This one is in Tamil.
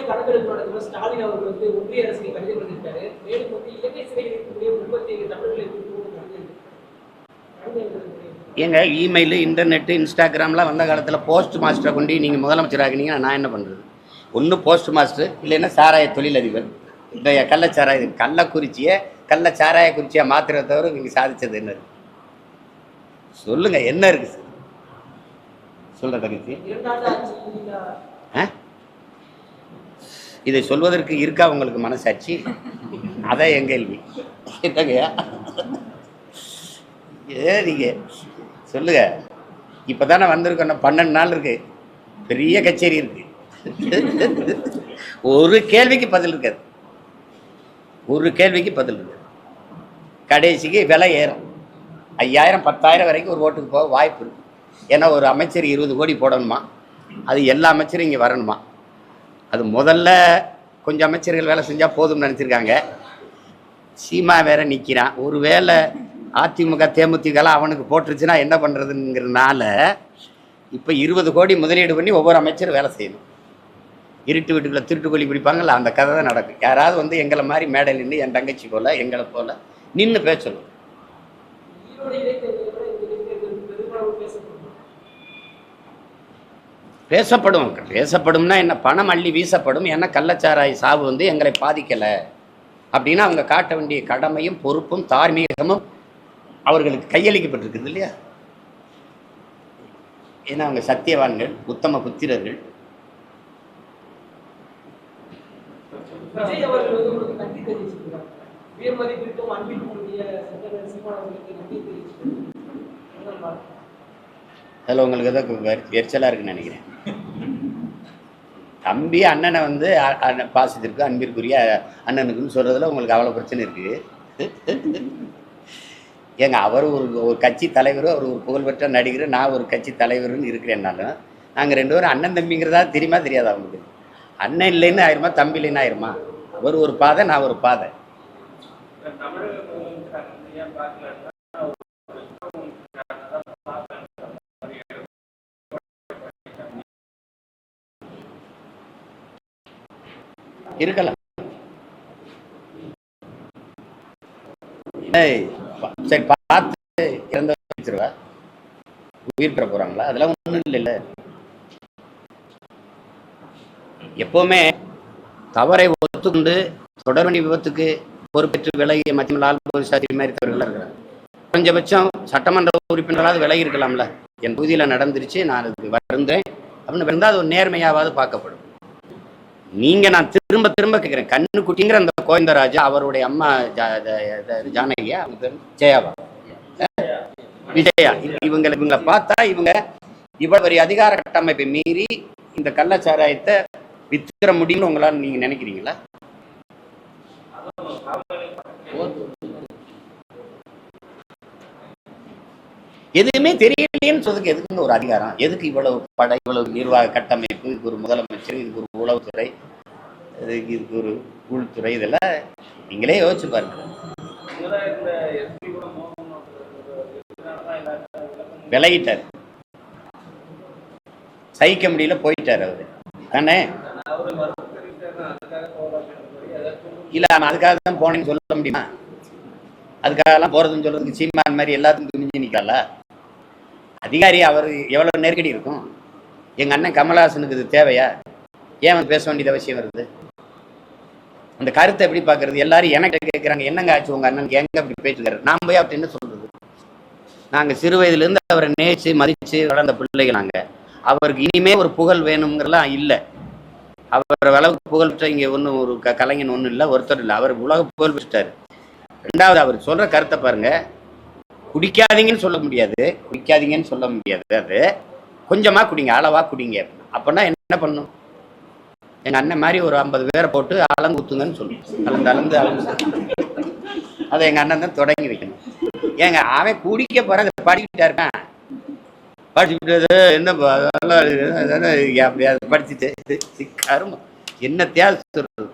கணக்கெடுப்பு நடத்தும் ஸ்டாலின் அவர்கள் வந்து ஒன்றிய அரசுக்கு கடிதம் எழுதியிருக்காரு. மேலும் வந்து இலங்கை சிறையில் இருக்கக்கூடிய 37 தமிழர்களை ஏங்க இமெயில், இன்டர்நெட்டு, இன்ஸ்டாகிராம்லாம் வந்த காலத்தில் போஸ்ட் மாஸ்டரை கொண்டு நீங்கள் முதலமைச்சர் ஆகினீங்கன்னா நான் என்ன பண்ணுறது? ஒன்று போஸ்ட் மாஸ்டர், இல்லைன்னா சாராய தொழிலதிபர். இந்த கள்ளக்குறிச்சியை சாராய குறிச்சியாக மாத்திரத்தை தவிர நீங்கள் சாதிச்சது என்ன இருக்கு சொல்லுங்க? என்ன இருக்கு சொல்ற தகுதி? இதை சொல்வதற்கு இருக்கா உங்களுக்கு மனசாட்சி? அதான் என் கேள்வி. நீங்க சொல்லுங்க. இப்பதானே வந்திருக்கோம், 12 நாள் இருக்கு, பெரிய கச்சேரி இருக்கு. ஒரு கேள்விக்கு பதில் இருக்காது, ஒரு கேள்விக்கு பதில் இருக்கு. கடைசிக்கு விலை ஏறும். 5000 10,000 வரைக்கும் ஒரு ஓட்டுக்கு போக வாய்ப்பு இருக்கு. ஏன்னா ஒரு அமைச்சர் 20 கோடி போடணுமா, அது எல்லா அமைச்சரும் இங்கே வரணுமா. அது முதல்ல கொஞ்சம் அமைச்சர்கள் வேலை செஞ்சால் போதும்னு நினச்சிருக்காங்க. சீமா வேற நிற்கிறான். ஒரு வேளை அதிமுக தேமுதிகலாம் அவனுக்கு போட்டுருச்சுன்னா என்ன பண்ணுறதுங்கிறதுனால இப்போ 20 கோடி முதலீடு பண்ணி ஒவ்வொரு அமைச்சரும் வேலை செய்யணும். இருட்டு வீட்டுக்குள்ளே திருட்டுக்கொல்லி பிடிப்பாங்கல்ல, அந்த கதை தான் நடக்கும். யாராவது வந்து எங்களை மாதிரி மேடையில் நின்று என் தங்கச்சி போல் எங்களை போல் நின்று பேசணும். பேசப்படும்னா என்ன? பணம் அள்ளி வீசப்படும். ஏன்னா கள்ளச்சாராய் சாவு வந்து எங்களை பாதிக்கலை அப்படின்னா அவங்க காட்ட வேண்டிய கடமையும் பொறுப்பும் தார்மீகமும் அவர்களுக்கு கையளிக்கப்பட்டிருக்குது இல்லையா? ஏன்னா அவங்க சத்தியவான்கள், உத்தம புத்திரர்கள். அதில் உங்களுக்கு எதாவது எரிச்சலாக இருக்குன்னு நினைக்கிறேன். தம்பி அண்ணனை வந்து பாசத்திற்கு அன்பிற்குரிய அண்ணனுக்குன்னு சொல்கிறதுல உங்களுக்கு அவ்வளோ பிரச்சனை இருக்குது. ஏங்க அவர் ஒரு கட்சி தலைவர், அவர் ஒரு புகழ்பெற்ற நடிகர், நான் ஒரு கட்சி தலைவர்னு இருக்கிறேன்னாலும் நாங்கள் 2 பேரும் அண்ணன் தம்பிங்கிறதா தெரியுமா தெரியாதா அவங்களுக்கு? அண்ணன் இல்லைன்னு ஆயிருமா, தம்பி இல்லைன்னு ஆயிருமா? அவர் ஒரு பாதை, நான் ஒரு பாதை. இருக்கலாம். சரி, பார்த்து இறந்த வச்சிருவா, உயிர் பெற போறாங்களா? அதெல்லாம் ஒன்றும் இல்லை. எப்பவுமே தவறை ஒத்துக்கொண்டு தொடர்வண்டி விபத்துக்கு பொறுப்பேற்று விலகிய மத்திய லால் பகதூர் மாதிரி தவறுகள் இருக்கிறாங்க. குறைஞ்சபட்சம் சட்டமன்ற உறுப்பினராவது விலகி இருக்கலாம்ல. என் தொகுதியில் நடந்துருச்சு, நான் அதுக்கு வருந்தேன் அப்படின்னு இருந்தால் அது ஒரு நேர்மையாவது பார்க்கப்படும். நான் திரும்ப திரும்ப கேட்குறேன், கண்ணுக்குட்டிங்கிற அந்த கோவிந்தராஜா, அவருடைய அம்மா ஜானகியா, அவங்க பேர் ஜெயாவா, விஜயா, இவங்களை பார்த்தா இவங்க இவ்வளவு பெரிய அதிகார கட்டமைப்பை மீறி இந்த கள்ளச்சாராயத்தை வித்துற முடியும்னு உங்களால் நீங்க நினைக்கிறீங்களா? எதுவுமே தெரியலையேன்னு சொல்றதுக்கு எதுக்குங்க ஒரு அதிகாரம்? எதுக்கு இவ்வளவு படை, இவ்வளவு நிர்வாக கட்டமைப்பு? இதுக்கு ஒரு முதலமைச்சர், இதுக்கு ஒரு உளவுத்துறை, இதுக்கு ஒரு உள்துறை, இதெல்லாம் நீங்களே யோசிச்சு பாருங்க. விலகிட்டார், சகிக்க முடியல, போயிட்டார் அவரு தானே. இல்ல அதுக்காக தான் போனேன்னு சொல்ல முடியுமா? அதுக்காகலாம் போறதுன்னு சொல்றதுக்கு சீமான் மாதிரி எல்லாத்துக்கும் துணிஞ்சு நிக்கல. அதிகாரி அவர் எவ்வளவு நெருக்கடி இருக்கும். எங்க அண்ணன் கமலஹாசனுக்கு இது தேவையா? ஏன் பேச வேண்டியது அவசியம் வருது? அந்த கருத்தை எப்படி பாக்குறது? எல்லாரும் எனக்கு கேட்கிறாங்க, என்னங்க ஆச்சு உங்க அண்ணனுக்கு, எங்க அப்படி பேசிருக்காரு? நான் போய் அப்படி என்ன சொல்றது? நாங்க சிறு வயதுல இருந்து அவரை நேச்சு மதிச்சு வளர்ந்த பிள்ளைகள். நாங்க அவருக்கு இனிமே ஒரு புகழ் வேணுங்கிறலாம் இல்லை. அவர் அளவுக்கு புகழ் பெற்ற இங்க ஒன்றும் ஒரு கலைஞன் ஒன்றும் இல்லை, ஒருத்தர் இல்லை. அவர் உலக புகழ் பெற்றாரு. 2வது அவர் சொல்ற கருத்தை பாருங்க. குடிக்காதீங்கன்னு சொல்ல முடியாது, குடிக்காதீங்கன்னு சொல்ல முடியாது. அது கொஞ்சமா குடிங்க, அளவா குடிங்க. அப்படின்னா என்ன பண்ணும்? எங்க அண்ணன் மாதிரி ஒரு 50 பேரை போட்டு அளந்து ஊத்துங்கன்னு சொல்லுவோம். அளந்து அதை எங்க அண்ணன் தான் தொடங்கி வைக்கணும். ஏங்க அவன் குடிக்க போற படிக்கிட்டா இருக்கான், படிச்சுட்டு என்ன அப்படியாவது படிச்சுட்டு கருமம் என்ன தேவை சொல்றது?